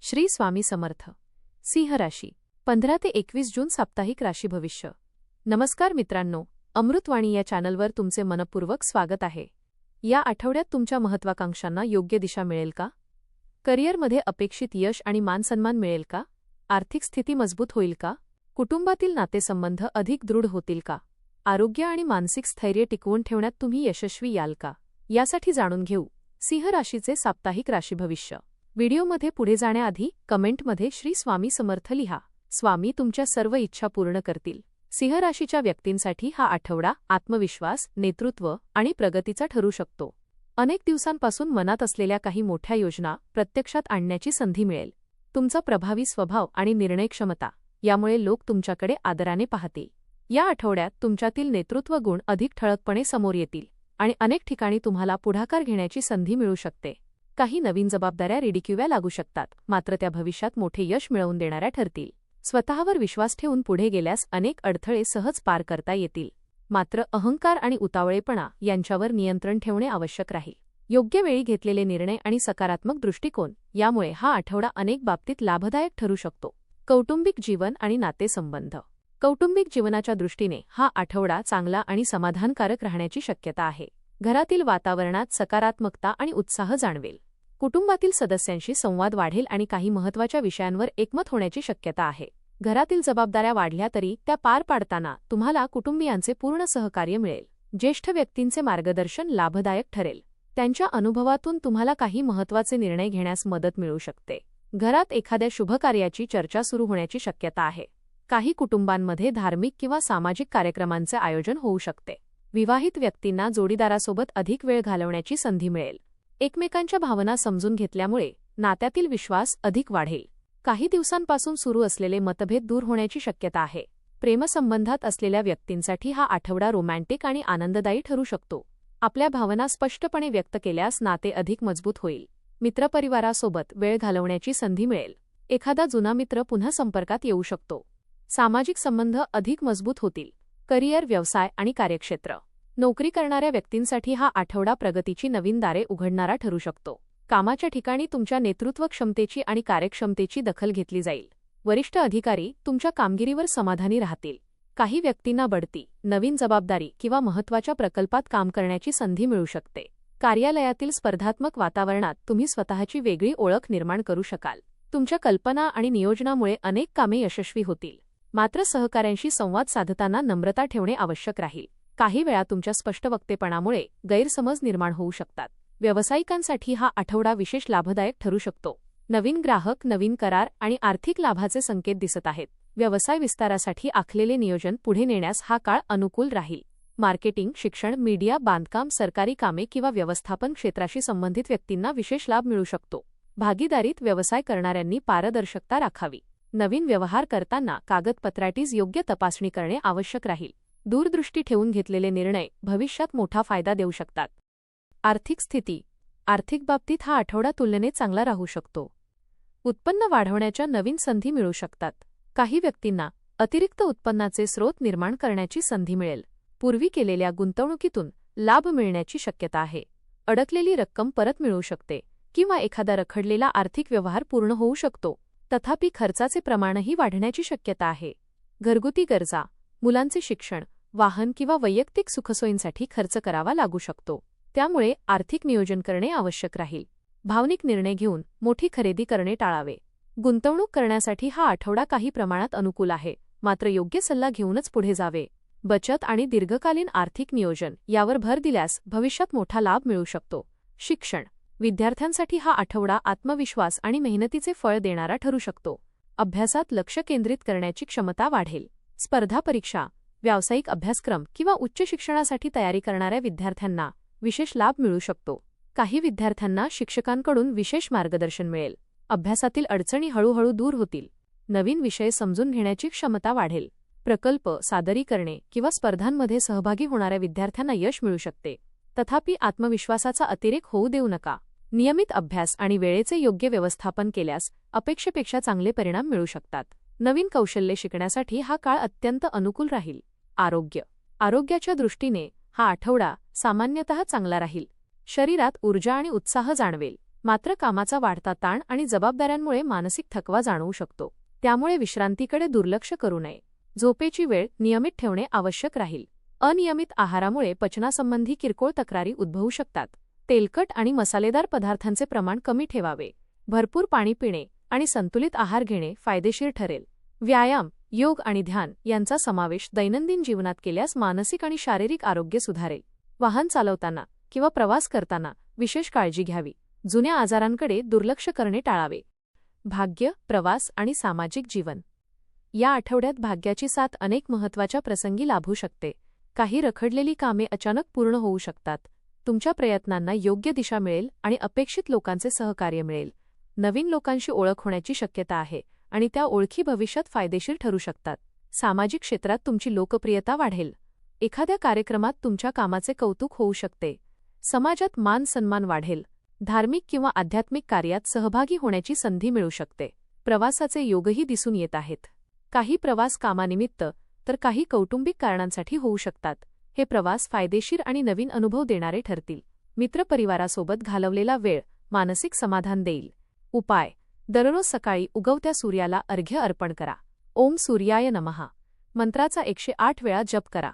श्री स्वामी समर्थ. सिंह राशी 15 ते 21 जून साप्ताहिक राशी भविष्य. नमस्कार मित्रांनो, अमृतवाणी या चॅनलवर तुमचे मनपूर्वक स्वागत आहे. या आठवड्यात तुमच्या महत्त्वाकांक्षांना योग्य दिशा मिळेल का? करिअरमध्ये अपेक्षित यश आणि मानसन्मान मिळेल का? आर्थिक स्थिती मजबूत होईल का? कुटुंबातील नातेसंबंध अधिक दृढ होतील का? आरोग्य आणि मानसिक स्थैर्य टिकवून ठेवण्यात तुम्ही यशस्वी याल का? यासाठी जाणून घेऊ सिंह राशीचे साप्ताहिक राशी भविष्य. व्हिडिओमध्ये पुढे जाण्याआधी कमेंटमध्ये श्री स्वामी समर्थ लिहा. स्वामी तुमच्या सर्व इच्छा पूर्ण करतील. सिंह राशीच्या व्यक्तींसाठी हा आठवडा आत्मविश्वास, नेतृत्व आणि प्रगतीचा ठरू शकतो. अनेक दिवसांपासून मनात असलेल्या काही मोठ्या योजना प्रत्यक्षात आणण्याची संधी मिळेल. तुमचा प्रभावी स्वभाव आणि निर्णय क्षमता यामुळे लोक तुमच्याकडे आदराने पाहतील. या आठवड्यात तुमच्यातील नेतृत्व गुण अधिक ठळकपणे समोर येतील आणि अनेक ठिकाणी तुम्हाला पुढाकार घेण्याची संधी मिळू शकते. काही नवीन जबाबदाऱ्या रिडिक्यूव्या लागू शकतात, मात्र त्या भविष्यात मोठे यश मिळवून देणाऱ्या ठरतील. स्वतःवर विश्वास ठेवून पुढे गेल्यास अनेक अडथळे सहज पार करता येतील. मात्र अहंकार आणि उतावळेपणा यांच्यावर नियंत्रण ठेवणे आवश्यक राहील. योग्य वेळी घेतलेले निर्णय आणि सकारात्मक दृष्टिकोन यामुळे हा आठवडा अनेक बाबतीत लाभदायक ठरू शकतो. कौटुंबिक जीवन आणि नातेसंबंध. कौटुंबिक जीवनाच्या दृष्टीने हा आठवडा चांगला आणि समाधानकारक राहण्याची शक्यता आहे. घरातील वातावरणात सकारात्मकता आणि उत्साह जाणवेल. कुटुंबातील सदस्यांशी संवाद वाढेल आणि काही महत्त्वाच्या विषयांवर एकमत होण्याची शक्यता आहे. घरातील जबाबदाऱ्या वाढल्या तरी त्या पार पाडताना तुम्हाला कुटुंबियांचे पूर्ण सहकार्य मिळेल. ज्येष्ठ व्यक्तींचे मार्गदर्शन लाभदायक ठरेल. त्यांच्या अनुभवातून तुम्हाला काही महत्त्वाचे निर्णय घेण्यास मदत मिळू शकते. घरात एखाद्या शुभकार्याची चर्चा सुरू होण्याची शक्यता आहे. काही कुटुंबांमध्ये धार्मिक किंवा सामाजिक कार्यक्रमांचे आयोजन होऊ शकते. विवाहित व्यक्तींना जोडीदारासोबत अधिक वेळ घालवण्याची संधी मिळेल. एकमेकांच्या भावना समजून घेतल्यामुळे नात्यातील विश्वास अधिक वाढेल. काही दिवसांपासून सुरू असलेले मतभेद दूर होण्याची शक्यता आहे. प्रेमसंबंधात असलेल्या व्यक्तींसाठी हा आठवडा रोमॅन्टिक आणि आनंददायी ठरू शकतो. आपल्या भावना स्पष्टपणे व्यक्त केल्यास नाते अधिक मजबूत होईल. मित्रपरिवारासोबत वेळ घालवण्याची संधी मिळेल. एखादा जुना मित्र पुन्हा संपर्कात येऊ शकतो. सामाजिक संबंध अधिक मजबूत होतील. करिअर, व्यवसाय आणि कार्यक्षेत्र. नोकरी करणाऱ्या व्यक्तींसाठी हा आठवडा प्रगतीची नवीन दारे उघडणारा ठरू शकतो. कामाच्या ठिकाणी तुमच्या नेतृत्व क्षमतेची आणि कार्यक्षमतेची दखल घेतली जाईल. वरिष्ठ अधिकारी तुमच्या कामगिरीवर समाधानी राहतील. काही व्यक्तींना बढती, नवीन जबाबदारी किंवा महत्त्वाच्या प्रकल्पात काम करण्याची संधी मिळू शकते. कार्यालयातील स्पर्धात्मक वातावरणात तुम्ही स्वतःची वेगळी ओळख निर्माण करू शकाल. तुमच्या कल्पना आणि नियोजनामुळे अनेक कामे यशस्वी होतील. मात्र सहकाऱ्यांशी संवाद साधताना नम्रता ठेवणे आवश्यक राहील. काही वेळा तुमच्या स्पष्ट वक्तेपणामुळे गैरसमज निर्माण होऊ शकतात. व्यावसायिकांसाठी हा आठवडा विशेष लाभदायक ठरू शकतो. नवीन ग्राहक, नवीन करार आणि आर्थिक लाभाचे संकेत दिसत आहेत. व्यवसाय विस्तारासाठी आखलेले नियोजन पुढे नेण्यास हा काळ अनुकूल राहील. मार्केटिंग, शिक्षण, मीडिया, बांधकाम, सरकारी कामे किंवा व्यवस्थापन क्षेत्राशी संबंधित व्यक्तींना विशेष लाभ मिळू शकतो. भागीदारीत व्यवसाय करणाऱ्यांनी पारदर्शकता राखावी. नवीन व्यवहार करताना कागदपत्रांची योग्य तपासणी करणे आवश्यक राहील. दूरदृष्टी ठेवून घेतलेले निर्णय भविष्यात मोठा फायदा देऊ शकतात. आर्थिक स्थिती. आर्थिक बाबतीत हा आठवडा तुलनेने चांगला राहू शकतो. उत्पन्न वाढवण्याच्या नवीन संधी मिळू शकतात. काही व्यक्तींना अतिरिक्त उत्पन्नाचे स्रोत निर्माण करण्याची संधी मिळेल. पूर्वी केलेल्या गुंतवणुकीतून लाभ मिळण्याची शक्यता आहे. अडकलेली रक्कम परत मिळू शकते किंवा एखादा रखडलेला आर्थिक व्यवहार पूर्ण होऊ शकतो. तथापि खर्चाचे प्रमाणही वाढण्याची शक्यता आहे. घरगुती गरजा, मुलांचे शिक्षण, वाहन किंवा वैयक्तिक सुखसोयींसाठी खर्च करावा लागू शकतो. त्यामुळे आर्थिक नियोजन करणे आवश्यक राहील. भावनिक निर्णय घेऊन मोठी खरेदी करणे टाळावे. गुंतवणूक करण्यासाठी हा आठवडा काही प्रमाणात अनुकूल आहे, मात्र योग्य सल्ला घेऊनच पुढे जावे. बचत आणि दीर्घकालीन आर्थिक नियोजन यावर भर दिल्यास भविष्यात मोठा लाभ मिळू शकतो. शिक्षण. विद्यार्थ्यांसाठी हा आठवडा आत्मविश्वास आणि मेहनतीचे फळ देणारा ठरू शकतो. अभ्यासात लक्ष केंद्रित करण्याची क्षमता वाढेल. स्पर्धा परीक्षा, व्यावसायिक अभ्यासक्रम किंवा उच्च शिक्षणासाठी तयारी करणाऱ्या विद्यार्थ्यांना विशेष लाभ मिळू शकतो. काही विद्यार्थ्यांना शिक्षकांकडून विशेष मार्गदर्शन मिळेल. अभ्यासातील अडचणी हळूहळू दूर होतील. नवीन विषय समजून घेण्याची क्षमता वाढेल. प्रकल्प, सादरीकरणे किंवा स्पर्धांमध्ये सहभागी होणाऱ्या विद्यार्थ्यांना यश मिळू शकते. तथापि आत्मविश्वासाचा अतिरेक होऊ देऊ नका. नियमित अभ्यास आणि वेळेचे योग्य व्यवस्थापन केल्यास अपेक्षेपेक्षा चांगले परिणाम मिळू शकतात. नवीन कौशल्ये शिकण्यासाठी हा काळ अत्यंत अनुकूल राहील. आरोग्य. आरोग्याच्या दृष्टीने हा आठवडा सामान्यतः चांगला राहील. शरीरात ऊर्जा आणि उत्साह जाणवेल. मात्र कामाचा वाढता ताण आणि जबाबदाऱ्यांमुळे मानसिक थकवा जाणवू शकतो. त्यामुळे विश्रांतीकडे दुर्लक्ष करू नये. झोपेची वेळ नियमित ठेवणे आवश्यक राहील. अनियमित आहारामुळे पचनासंबंधी किरकोळ तक्रारी उद्भवू शकतात. तेलकट आणि मसालेदार पदार्थांचे प्रमाण कमी ठेवावे. भरपूर पाणी पिणे आणि संतुलित आहार घेणे फायदेशीर ठरेल. व्यायाम, योग आणि ध्यान यांचा समावेश दैनंदिन जीवनात केल्यास मानसिक आणि शारीरिक आरोग्य सुधारेल. वाहन चालवताना किंवा प्रवास करताना विशेष काळजी घ्यावी. जुन्या आजारांकडे दुर्लक्ष करणे टाळावे. भाग्य, प्रवास आणि सामाजिक जीवन. या आठवड्यात भाग्याची साथ अनेक महत्त्वाच्या प्रसंगी लाभू शकते. काही रखडलेली कामे अचानक पूर्ण होऊ शकतात. तुमच्या प्रयत्नांना योग्य दिशा मिळेल आणि अपेक्षित लोकांचे सहकार्य मिळेल. नवीन लोकांशी ओळख होण्याची शक्यता आहे आणि त्या ओळखी भविष्यात फायदेशीर ठरू शकतात. सामाजिक क्षेत्रात तुमची लोकप्रियता वाढेल. एखाद्या कार्यक्रमात तुमच्या कामाचे कौतुक होऊ शकते. समाजात मान सन्मान वाढेल. धार्मिक किंवा आध्यात्मिक कार्यात सहभागी होण्याची संधी मिळू शकते. प्रवासाचे योगही दिसून येत आहेत. काही प्रवास कामानिमित्त तर काही कौटुंबिक कारणांसाठी होऊ शकतात. हे प्रवास फायदेशीर आणि नवीन अनुभव देणारे ठरतील. मित्रपरिवारासोबत घालवलेला वेळ मानसिक समाधान देईल. उपाय: दररोज सकाळी उगवत्या सूर्याला अर्घ्य अर्पण करा. ओम सूर्याय नमः मंत्राचा 108 वेळा जप करा.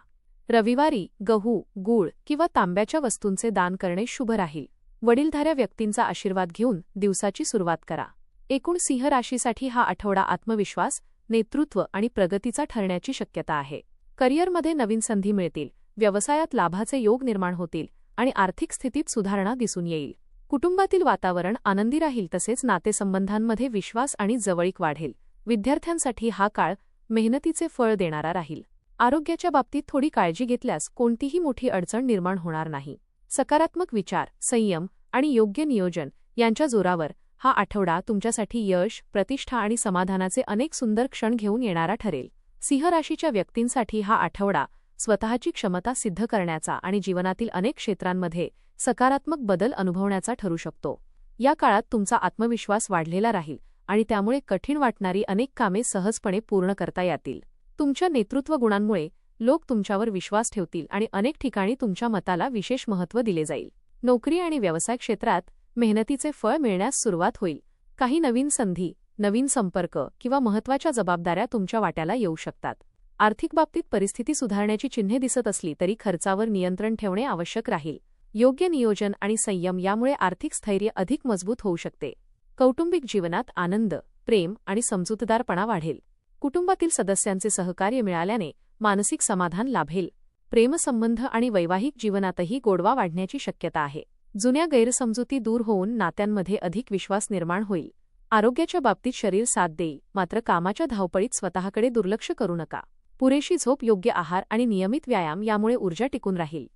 रविवारी गहू, गूळ किंवा तांब्याच्या वस्तूंचे दान करणे शुभ राहील. वडीलधाऱ्या व्यक्तींचा आशीर्वाद घेऊन दिवसाची सुरुवात करा. एकूण सिंह राशीसाठी हा आठवडा आत्मविश्वास, नेतृत्व आणि प्रगतीचा ठरण्याची शक्यता आहे. करिअरमध्ये नवीन संधी मिळतील. व्यवसायात लाभाचे योग निर्माण होतील आणि आर्थिक स्थितीत सुधारणा दिसून येईल. कुटुंबातील वातावरण आनंदी राहील. तसेच नातेसंबंधांमध्ये विश्वास आणि जवळीक वाढेल. विद्यार्थ्यांसाठी हा काळ मेहनतीचे फळ देणारा राहील. आरोग्याच्या बाबतीत थोडी काळजी घेतल्यास कोणतीही मोठी अडचण निर्माण होणार नाही. सकारात्मक विचार, संयम आणि योग्य नियोजन यांच्या जोरावर हा आठवडा तुमच्यासाठी यश, प्रतिष्ठा आणि समाधानाचे अनेक सुंदर क्षण घेऊन येणारा ठरेल. सिंह राशीच्या व्यक्तींसाठी हा आठवडा स्वतःची क्षमता सिद्ध करण्याचा आणि जीवनातील अनेक क्षेत्रांमध्ये सकारात्मक बदल अनुभवण्याचा ठरू शकतो. या काळात तुमचा आत्मविश्वास वाढलेला राहील आणि त्यामुळे कठीण वाटणारी अनेक कामे सहजपणे पूर्ण करता येतील. तुमच्या नेतृत्व गुणांमुळे लोक तुमच्यावर विश्वास ठेवतील आणि अनेक ठिकाणी तुमच्या मताला विशेष महत्त्व दिले जाईल. नोकरी आणि व्यवसाय क्षेत्रात मेहनतीचे फळ मिळण्यास सुरुवात होईल. काही नवीन संधी, नवीन संपर्क किंवा महत्त्वाच्या जबाबदाऱ्या तुमच्या वाट्याला येऊ शकतात. आर्थिक बाबतीत परिस्थिती सुधारण्याची चिन्हे दिसत असली तरी खर्चावर नियंत्रण ठेवणे आवश्यक राहील. योग्य नियोजन आणि संयम यामुळे आर्थिक स्थैर्य अधिक मजबूत होऊ शकते. कौटुंबिक जीवनात आनंद, प्रेम आणि समजूतदारपणा वाढेल. कुटुंबातील सदस्यांचे सहकार्य मिळाल्याने मानसिक समाधान लाभेल. प्रेमसंबंध आणि वैवाहिक जीवनातही गोडवा वाढण्याची शक्यता आहे. जुन्या गैरसमजुती दूर होऊन नात्यांमध्ये अधिक विश्वास निर्माण होईल. आरोग्याच्या बाबतीत शरीर साथ देईल. मात्र कामाच्या धावपळीत स्वतःकडे दुर्लक्ष करू नका. पुरेशी झोप, योग्य आहार आणि नियमित व्यायाम यामुळे ऊर्जा टिकून राहील.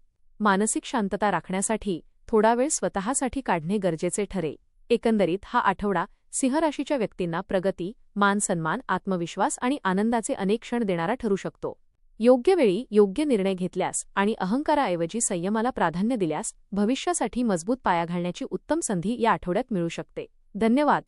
मानसिक शांतता राखण्यासाठी थोडा वेळ स्वतःसाठी काढणे गरजेचे ठरेल. एकंदरीत हा आठवडा सिंह राशीच्या व्यक्तींना प्रगती, मान-सन्मान, आत्मविश्वास आणि आनंदाचे अनेक क्षण देणारा ठरू शकतो. योग्य वेळी योग्य निर्णय घेतल्यास आणि अहंकाराऐवजी संयमाला प्राधान्य दिल्यास भविष्यासाठी मजबूत पाया घालण्याची उत्तम संधी या आठवड्यात मिळू शकते. धन्यवाद.